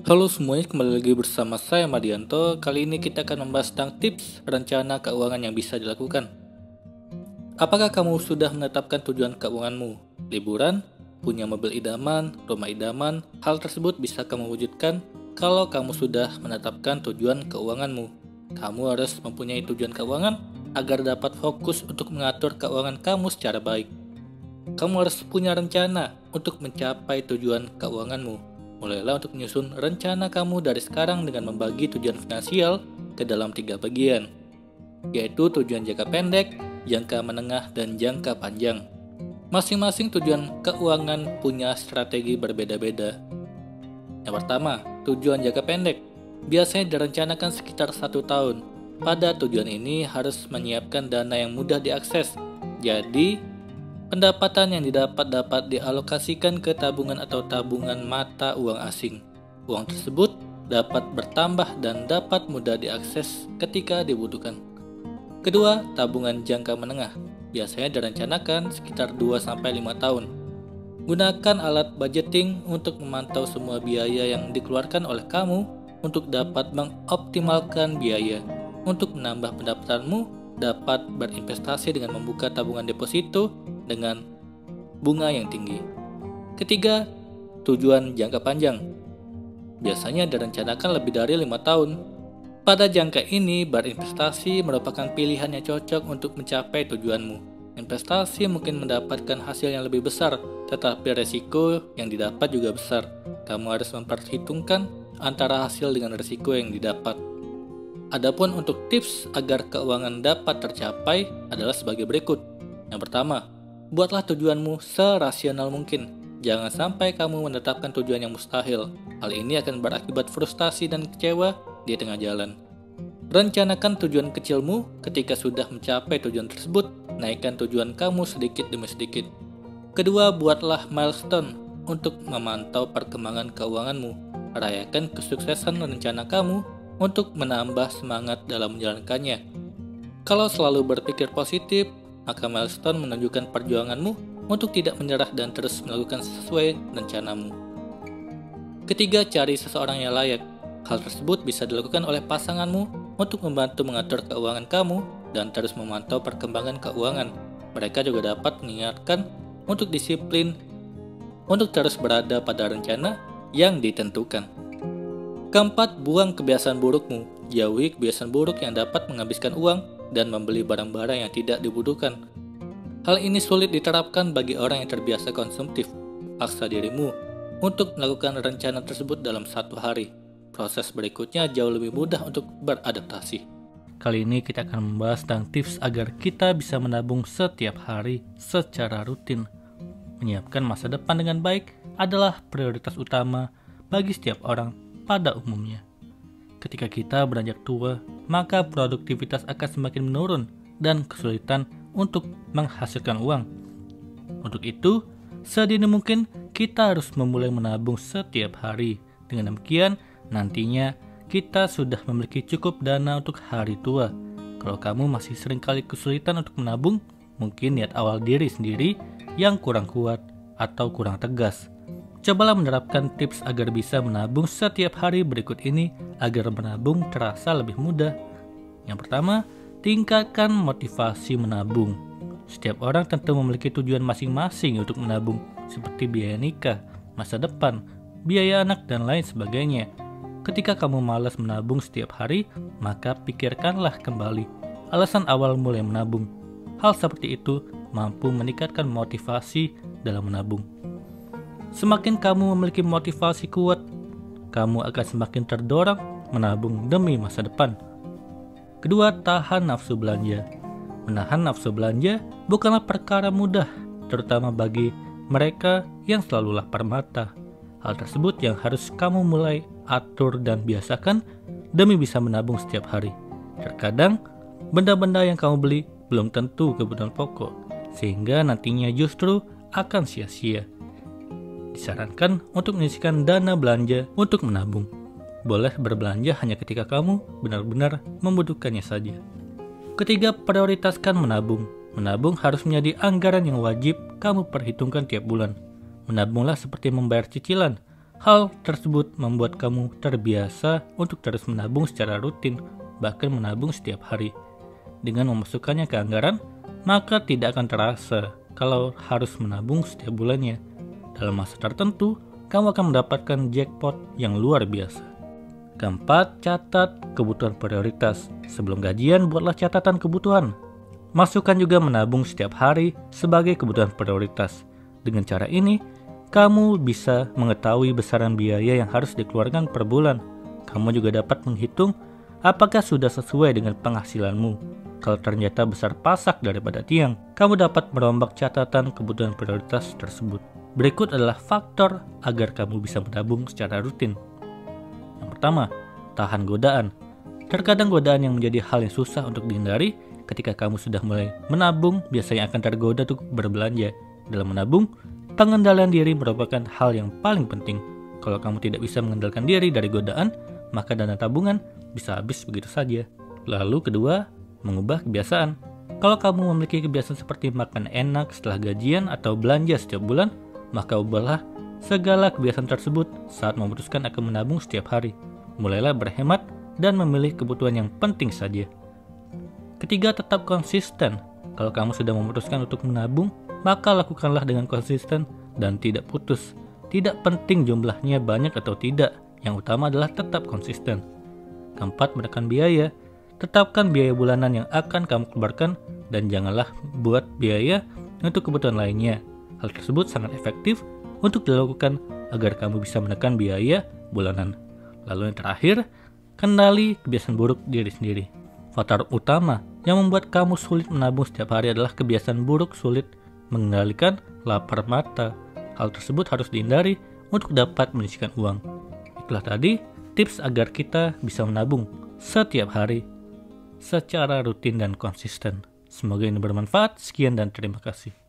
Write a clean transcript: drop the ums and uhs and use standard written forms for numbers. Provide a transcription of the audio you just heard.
Halo semuanya, kembali lagi bersama saya Madianto. Kali ini kita akan membahas tentang tips rencana keuangan yang bisa dilakukan. Apakah kamu sudah menetapkan tujuan keuanganmu? Liburan? Punya mobil idaman? Rumah idaman? Hal tersebut bisa kamu wujudkan kalau kamu sudah menetapkan tujuan keuanganmu. Kamu harus mempunyai tujuan keuangan agar dapat fokus untuk mengatur keuangan kamu secara baik. Kamu harus punya rencana untuk mencapai tujuan keuanganmu. Mulailah untuk menyusun rencana kamu dari sekarang dengan membagi tujuan finansial ke dalam 3 bagian, yaitu tujuan jangka pendek, jangka menengah, dan jangka panjang. Masing-masing tujuan keuangan punya strategi berbeda-beda. Yang pertama, tujuan jangka pendek. Biasanya direncanakan sekitar 1 tahun. Pada tujuan ini harus menyiapkan dana yang mudah diakses. Jadi, pendapatan yang didapat dapat dialokasikan ke tabungan atau tabungan mata uang asing. Uang tersebut dapat bertambah dan dapat mudah diakses ketika dibutuhkan. Kedua, tabungan jangka menengah. Biasanya direncanakan sekitar 2-5 tahun. Gunakan alat budgeting untuk memantau semua biaya yang dikeluarkan oleh kamu untuk dapat mengoptimalkan biaya. Untuk menambah pendapatanmu, dapat berinvestasi dengan membuka tabungan deposito dengan bunga yang tinggi. Ketiga, tujuan jangka panjang. Biasanya direncanakan lebih dari 5 tahun. Pada jangka ini, berinvestasi merupakan pilihan yang cocok untuk mencapai tujuanmu. Investasi mungkin mendapatkan hasil yang lebih besar, tetapi resiko yang didapat juga besar. Kamu harus memperhitungkan antara hasil dengan resiko yang didapat. Adapun untuk tips agar keuangan dapat tercapai adalah sebagai berikut. Yang pertama, buatlah tujuanmu serasional mungkin. Jangan sampai kamu menetapkan tujuan yang mustahil. Hal ini akan berakibat frustasi dan kecewa di tengah jalan. Rencanakan tujuan kecilmu. Ketika sudah mencapai tujuan tersebut, naikkan tujuan kamu sedikit demi sedikit. Kedua, buatlah milestone untuk memantau perkembangan keuanganmu. Rayakan kesuksesan rencana kamu untuk menambah semangat dalam menjalankannya. Kalau selalu berpikir positif, maka milestone menunjukkan perjuanganmu untuk tidak menyerah dan terus melakukan sesuai rencanamu. Ketiga, cari seseorang yang layak. Hal tersebut bisa dilakukan oleh pasanganmu untuk membantu mengatur keuangan kamu dan terus memantau perkembangan keuangan. Mereka juga dapat mengingatkan untuk disiplin untuk terus berada pada rencana yang ditentukan. Keempat, buang kebiasaan burukmu. Jauhi kebiasaan buruk yang dapat menghabiskan uang dan membeli barang-barang yang tidak dibutuhkan. Hal ini sulit diterapkan bagi orang yang terbiasa konsumtif. Paksa dirimu untuk melakukan rencana tersebut dalam 1 hari. Proses berikutnya jauh lebih mudah untuk beradaptasi. Kali ini kita akan membahas tentang tips agar kita bisa menabung setiap hari secara rutin. Menyiapkan masa depan dengan baik adalah prioritas utama bagi setiap orang pada umumnya. Ketika kita beranjak tua, maka produktivitas akan semakin menurun dan kesulitan untuk menghasilkan uang. Untuk itu, sedini mungkin kita harus memulai menabung setiap hari. Dengan demikian, nantinya kita sudah memiliki cukup dana untuk hari tua. Kalau kamu masih seringkali kesulitan untuk menabung, mungkin niat awal diri sendiri yang kurang kuat atau kurang tegas. Cobalah menerapkan tips agar bisa menabung setiap hari berikut ini agar menabung terasa lebih mudah. Yang pertama, tingkatkan motivasi menabung. Setiap orang tentu memiliki tujuan masing-masing untuk menabung, seperti biaya nikah, masa depan, biaya anak, dan lain sebagainya. Ketika kamu malas menabung setiap hari, maka pikirkanlah kembali alasan awal mulai menabung. Hal seperti itu mampu meningkatkan motivasi dalam menabung. Semakin kamu memiliki motivasi kuat, kamu akan semakin terdorong menabung demi masa depan. Kedua, tahan nafsu belanja. Menahan nafsu belanja bukanlah perkara mudah, terutama bagi mereka yang selalu lapar mata. Hal tersebut yang harus kamu mulai atur dan biasakan demi bisa menabung setiap hari. Terkadang, benda-benda yang kamu beli belum tentu kebutuhan pokok, sehingga nantinya justru akan sia-sia. Disarankan untuk menyisihkan dana belanja untuk menabung. Boleh berbelanja hanya ketika kamu benar-benar membutuhkannya saja. Ketiga, prioritaskan menabung. Menabung harus menjadi anggaran yang wajib kamu perhitungkan tiap bulan. Menabunglah seperti membayar cicilan. Hal tersebut membuat kamu terbiasa untuk terus menabung secara rutin, bahkan menabung setiap hari. Dengan memasukkannya ke anggaran, maka tidak akan terasa kalau harus menabung setiap bulannya. Dalam masa tertentu, kamu akan mendapatkan jackpot yang luar biasa. Keempat, catat kebutuhan prioritas. Sebelum gajian, buatlah catatan kebutuhan. Masukkan juga menabung setiap hari sebagai kebutuhan prioritas. Dengan cara ini, kamu bisa mengetahui besaran biaya yang harus dikeluarkan per bulan. Kamu juga dapat menghitung apakah sudah sesuai dengan penghasilanmu. Kalau ternyata besar pasak daripada tiang, kamu dapat merombak catatan kebutuhan prioritas tersebut. Berikut adalah faktor agar kamu bisa menabung secara rutin. Yang pertama, tahan godaan. Terkadang godaan yang menjadi hal yang susah untuk dihindari. Ketika kamu sudah mulai menabung, biasanya akan tergoda untuk berbelanja. Dalam menabung, pengendalian diri merupakan hal yang paling penting. Kalau kamu tidak bisa mengendalikan diri dari godaan, maka dana tabungan bisa habis begitu saja. Lalu kedua, mengubah kebiasaan. Kalau kamu memiliki kebiasaan seperti makan enak setelah gajian atau belanja setiap bulan, maka ubahlah segala kebiasaan tersebut saat memutuskan akan menabung setiap hari. Mulailah berhemat dan memilih kebutuhan yang penting saja. Ketiga, tetap konsisten. Kalau kamu sudah memutuskan untuk menabung, maka lakukanlah dengan konsisten dan tidak putus. Tidak penting jumlahnya banyak atau tidak, yang utama adalah tetap konsisten. Keempat, menekan biaya. Tetapkan biaya bulanan yang akan kamu keluarkan dan janganlah buat biaya untuk kebutuhan lainnya. Hal tersebut sangat efektif untuk dilakukan agar kamu bisa menekan biaya bulanan. Lalu yang terakhir, kendali kebiasaan buruk diri sendiri. Faktor utama yang membuat kamu sulit menabung setiap hari adalah kebiasaan buruk sulit mengendalikan lapar mata. Hal tersebut harus dihindari untuk dapat menyisihkan uang. Itulah tadi tips agar kita bisa menabung setiap hari secara rutin dan konsisten. Semoga ini bermanfaat. Sekian dan terima kasih.